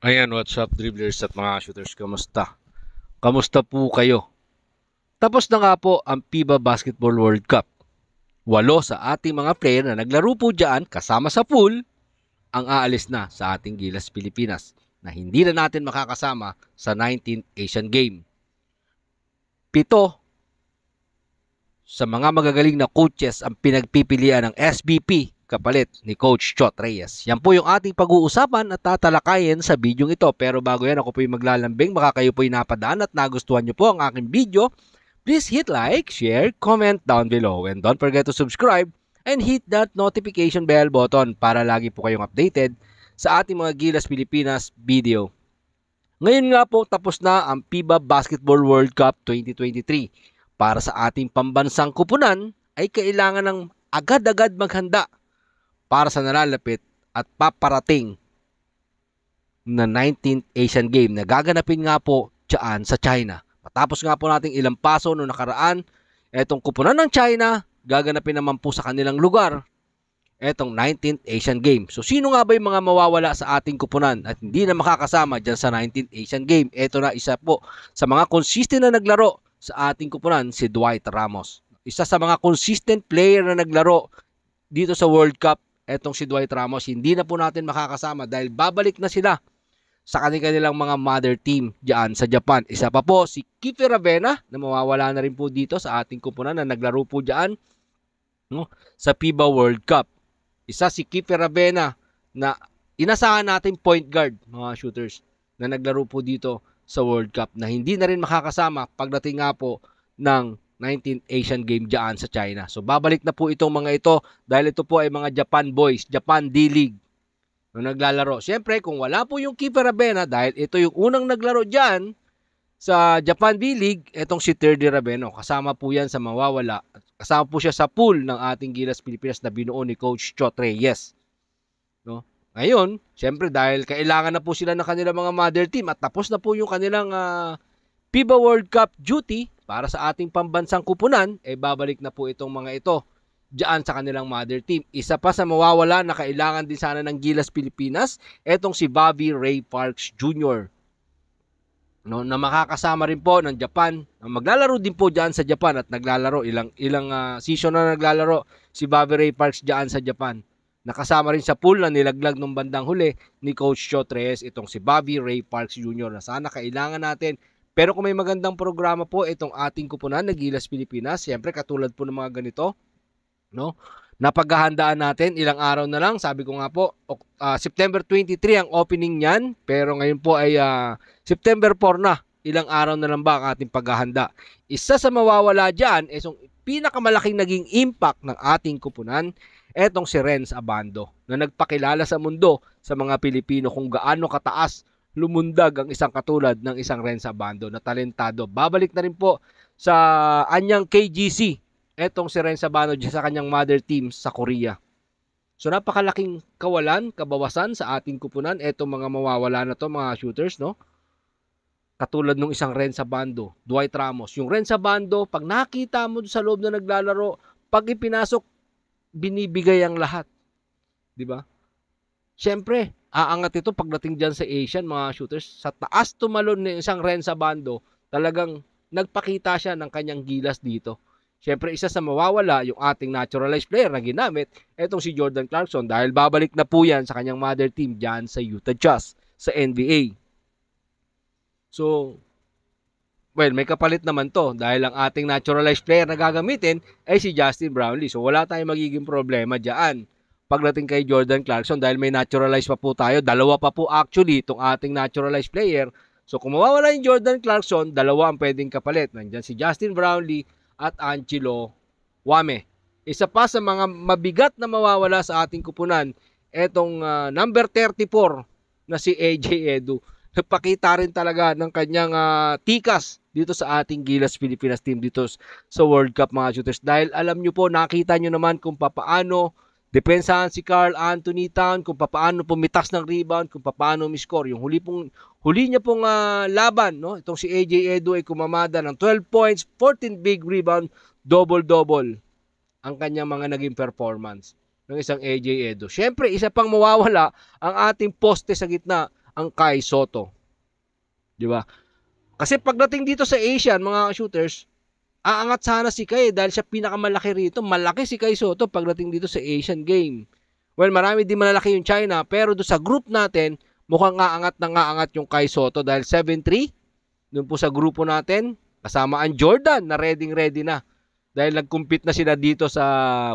Ayan, what's up dribblers at mga shooters, kamusta? Kamusta po kayo? Tapos na nga po ang FIBA Basketball World Cup. 8 sa ating mga player na naglaro po dyan kasama sa pool ang aalis na sa ating Gilas Pilipinas na hindi na natin makakasama sa 19th Asian Game. 7 sa mga magagaling na coaches ang pinagpipilian ng SBP kapalit ni Coach Chot Reyes. Yan po yung ating pag-uusapan at tatalakayin sa video ito. Pero bago yan, ako po yung maglalambing. Baka kayo po yung napadaan at nagustuhan nyo po ang aking video. Please hit like, share, comment down below. And don't forget to subscribe and hit that notification bell button para lagi po kayong updated sa ating mga Gilas Pilipinas video. Ngayon nga po tapos na ang FIBA Basketball World Cup 2023. Para sa ating pambansang kupunan ay kailangan ng agad-agad maghanda para sa nalalapit at paparating na 19th Asian Game na gaganapin nga po dyan sa China. Matapos nga po nating ilang paso noong nakaraan, etong kupunan ng China, gaganapin naman po sa kanilang lugar etong 19th Asian Game. So sino nga ba yung mga mawawala sa ating kupunan at hindi na makakasama dyan sa 19th Asian Game? Ito na isa po sa mga consistent na naglaro sa ating kupunan, si Dwight Ramos. Isa sa mga consistent player na naglaro dito sa World Cup, etong si Dwight Ramos. Hindi na po natin makakasama dahil babalik na sila sa kanilang mga mother team diyan sa Japan. Isa pa po si Kiefer Ravena na mawawala na rin po dito sa ating kupunan na naglaro po diyan sa FIBA World Cup. Isa si Kiefer Ravena na inasahan natin point guard, mga shooters, na naglaro po dito sa World Cup na hindi na rin makakasama pagdating nga po ng 19th Asian Game diyan sa China. So babalik na po itong mga ito dahil ito po ay mga Japan boys, Japan D-League na naglalaro. Siyempre, kung wala po yung Kiefer Ravena dahil ito yung unang naglaro diyan sa Japan D-League, etong si Terdy Raveno. Kasama po yan sa mawawala. Kasama po siya sa pool ng ating Gilas Pilipinas na binuo ni Coach Chot Reyes. No? Ngayon, siyempre dahil kailangan na po sila ng kanilang mga mother team at tapos na po yung kanilang FIBA World Cup duty para sa ating pambansang kupunan, babalik na po itong mga ito diyan sa kanilang mother team. Isa pa sa mawawala na kailangan din sana ng Gilas Pilipinas, etong si Bobby Ray Parks Jr. No, na makakasama rin po ng Japan. Maglalaro din po diyan sa Japan at naglalaro ilang season na naglalaro si Bobby Ray Parks diyan sa Japan. Nakasama rin sa pool na nilaglag nung bandang huli ni Coach Chot Reyes itong si Bobby Ray Parks Jr. na sana kailangan natin. Pero kung may magandang programa po itong ating kupunan na Gilas Pilipinas, siyempre katulad po ng mga ganito, no? Napaghahandaan natin ilang araw na lang. Sabi ko nga po, September 23 ang opening niyan, pero ngayon po ay September 4 na. Ilang araw na lang ba ang ating paghahanda? Isa sa mawawala diyan ay yung pinakamalaking naging impact ng ating kupunan, etong si Renz Abando na nagpakilala sa mundo sa mga Pilipino kung gaano kataas lumundag ang isang katulad ng isang Renz Abando na talentado. Babalik na rin po sa anyang KGC etong si Renz Abando sa kanyang mother team sa Korea. So napakalaking kawalan, kabawasan sa ating kupunan etong mga mawawala na to, mga shooters, no? Katulad nung isang Renz Abando, Dwight Ramos. Yung Renz Abando, pag nakita mo sa loob na naglalaro, pag ipinasok, binibigay ang lahat. Di ba? Siyempre, aangat ito pagdating dyan sa Asian, mga shooters. Sa taas tumalon ng isang Renz Abando, talagang nagpakita siya ng kanyang gilas dito. Siyempre, isa sa mawawala yung ating naturalized player na ginamit, etong si Jordan Clarkson dahil babalik na po yan sa kanyang mother team dyan sa Utah Jazz sa NBA. So, well, may kapalit naman to dahil ang ating naturalized player na gagamitin ay si Justin Brownlee. So, wala tayong magiging problema dyan pagdating kay Jordan Clarkson dahil may naturalized pa po tayo. Dalawa pa po actually itong ating naturalized player. So, kung mawawala yung Jordan Clarkson, dalawa ang pwedeng kapalit. Nandyan si Justin Brownlee at Angelo Wame. Isa pa sa mga mabigat na mawawala sa ating kupunan, etong number 34 na si AJ Edu. Nagpakita rin talaga ng kanyang tikas dito sa ating Gilas Pilipinas team dito sa World Cup, mga shooters. Dahil alam nyo po, nakita nyo naman kung papaano depensahan si Carl Anthony Town, kung papaano pumitas ng rebound, kung papaano umiscore. Yung huli niya pong laban, no? Itong si AJ Edu ay kumamada ng 12 points, 14 big rebound, double-double ang kanyang mga naging performance ng isang AJ Edu. Siyempre, isa pang mawawala ang ating poste sa gitna, ang Kai Soto. Di ba? Kasi pagdating dito sa Asian, mga shooters, aangat sana si Kai dahil siya pinakamalaki rito. Malaki si Kai Soto pagdating dito sa Asian game. Well, marami din malalaki yung China, pero doon sa group natin, mukhang ngaangat yung Kai Soto dahil 7-3. Doon po sa grupo natin, kasama ang Jordan na ready na. Dahil nag-compete na sila dito sa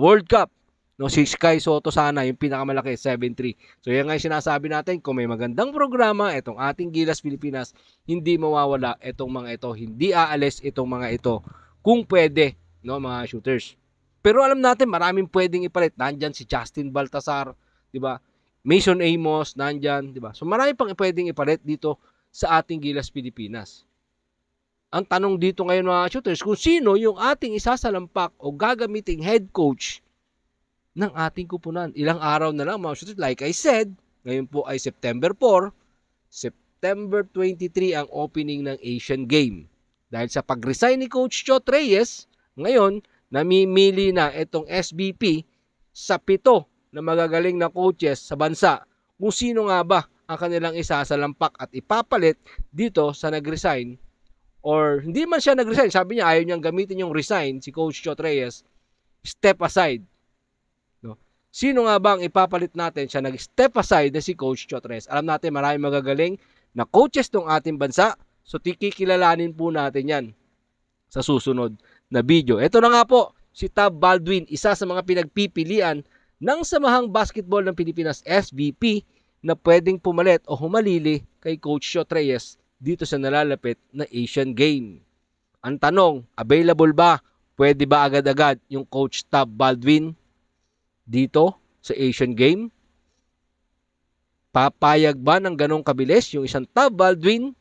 World Cup. No, si Kai Soto sana, yung pinakamalaki, 7-3. So yan nga yung sinasabi natin, kung may magandang programa, itong ating Gilas Pilipinas, hindi mawawala itong mga ito, hindi aalis itong mga ito, kung pwede, no, mga shooters. Pero alam natin, maraming pwedeng ipalit. Nandyan si Justin Baltasar, di ba? Mason Amos, nandyan, di ba? So marami pang pwedeng ipalit dito sa ating Gilas Pilipinas. Ang tanong dito ngayon mga shooters, kung sino yung ating isasalampak o gagamiting head coach ng ating kupunan. Ilang araw na lang mga shooters. Like I said, ngayon po ay September 4, September 23 ang opening ng Asian Game. Dahil sa pag-resign ni Coach Chot Reyes, ngayon, namimili na itong SBP sa 7 na magagaling na coaches sa bansa kung sino nga ba ang kanilang isasalampak at ipapalit dito sa nag-resign. Or hindi man siya nag-resign, sabi niya ayaw niyang gamitin yung resign si Coach Chot Reyes, step aside. No? Sino nga ba ang ipapalit natin siya nag-step aside na si Coach Chot Reyes? Alam natin maraming magagaling na coaches ng ating bansa, so kikilalanin po natin yan sa susunod na video. Ito na nga po, si Tab Baldwin, isa sa mga pinagpipilian ng Samahang Basketball ng Pilipinas SBP na pwedeng pumalit o humalili kay Coach Chot Reyes dito sa nalalapit na Asian Game. Ang tanong, available ba? Pwede ba agad-agad yung Coach Tab Baldwin dito sa Asian Game? Papayag ba ng ganong kabilis yung isang Tab Baldwin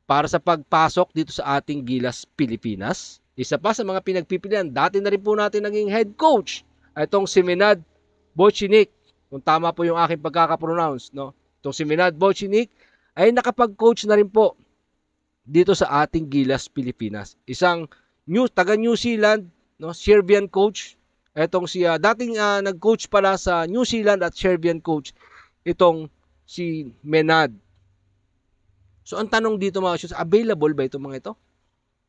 para sa pagpasok dito sa ating Gilas Pilipinas? Isa pa sa mga pinagpipilian, dati na rin po natin naging head coach, itong si Menad Bocinik. Kung tama po yung aking pagkakapronounce, no? Itong si Menad Bocinik ay nakapag-coach na rin po dito sa ating Gilas Pilipinas. Isang taga New Zealand, no, Serbian coach. Etong si dating nag-coach pala sa New Zealand at Serbian coach itong si Menad. So ang tanong dito mga shooters, available ba itong mga ito?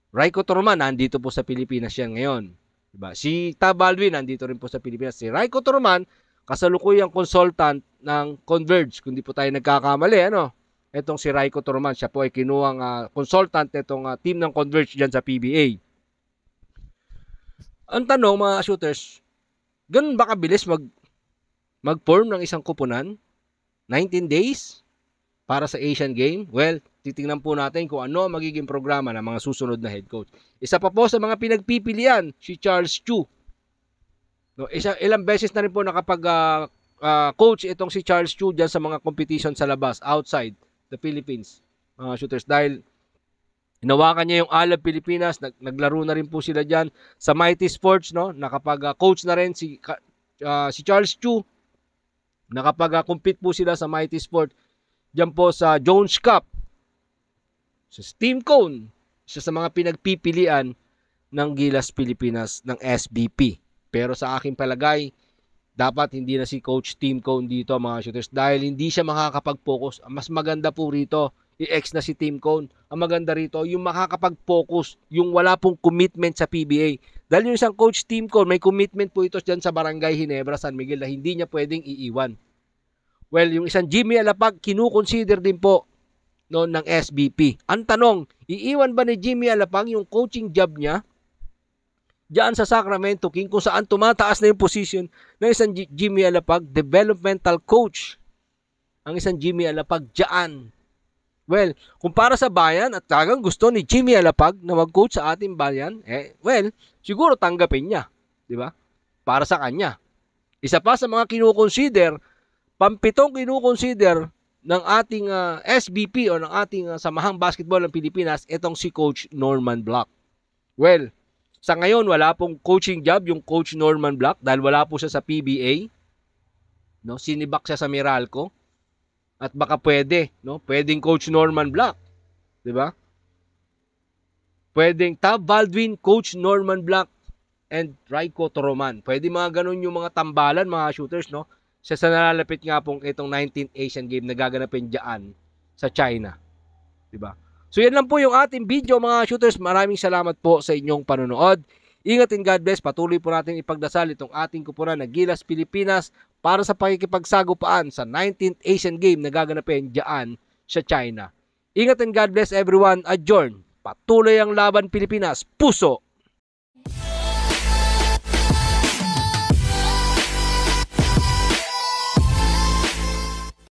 Raiko Torman nandito po sa Pilipinas yan ngayon. Diba? Si Tab Baldwin nandito rin po sa Pilipinas. Si Raiko Torman kasalukuyang consultant ng Converge, kung di po tayo nagkakamali, ano? Etong si Raiko Torman, siya po ay kinuhang consultant nitong team ng Converge dyan sa PBA. Ang tanong mga shooters, ganun ba kabilis mag-form ng isang kupunan? 19 days para sa Asian Game? Well, titingnan po natin kung ano ang magiging programa ng mga susunod na head coach. Isa pa po sa mga pinagpipilian, si Charles Chu. No, ilang beses na rin po nakapag-coach itong si Charles Chu dyan sa mga competition sa labas, outside the Philippines, mga shooters. Dahil hinawakan niya yung Alab Pilipinas, naglaro na rin po sila dyan sa Mighty Sports, no? Nakapag-coach na rin si Charles Chu. Nakapag-compete po sila sa Mighty Sport dyan po sa Jones Cup. So, Steam Cone, isa sa mga pinagpipilian ng Gilas Pilipinas ng SBP. Pero sa aking palagay, dapat hindi na si Coach Team Cone dito mga shooters dahil hindi siya makakapag-focus. Mas maganda po rito, i-ex na si Team Cone. Ang maganda rito, yung makakapag-focus, yung wala pong commitment sa PBA. Dahil yung isang Coach Team Cone, may commitment po ito dyan sa Barangay Ginebra, San Miguel na hindi niya pwedeng iiwan. Well, yung isang Jimmy Alapag, kinukonsider din po noon ng SBP. Ang tanong, iiwan ba ni Jimmy Alapag yung coaching job niya diyan sa Sacramento King kung saan tumataas na yung position ng isang Jimmy Alapag, developmental coach. Ang isang Jimmy Alapag diyan. Well, kung para sa bayan at talagang gusto ni Jimmy Alapag na mag-coach sa ating bayan, well, siguro tanggapin niya. Di ba? Para sa kanya. Isa pa sa mga kinukonsider, pampitong kinukonsider ng ating SBP o ng ating Samahang Basketball ng Pilipinas, itong si Coach Norman Block. Well, sa ngayon, wala pong coaching job yung Coach Norman Block dahil wala po siya sa PBA. No? Sinibak siya sa Meralco. At baka pwede, no? Pwedeng Coach Norman Block. Di ba? Pwedeng Tab Baldwin, Coach Norman Block, and Raiko Toroman. Pwede mga ganun yung mga tambalan, mga shooters, no? sa nalalapit nga pong itong 19th Asian Game na gaganapin dyan sa China. Diba? So yan lang po yung ating video mga shooters. Maraming salamat po sa inyong panonood. Ingat and God bless. Patuloy po natin ipagdasal itong ating kupunan na Gilas Pilipinas para sa pakikipagsagupaan sa 19th Asian Game na gaganapin dyan sa China. Ingat and God bless everyone. Adjourn. Patuloy ang laban Pilipinas. Puso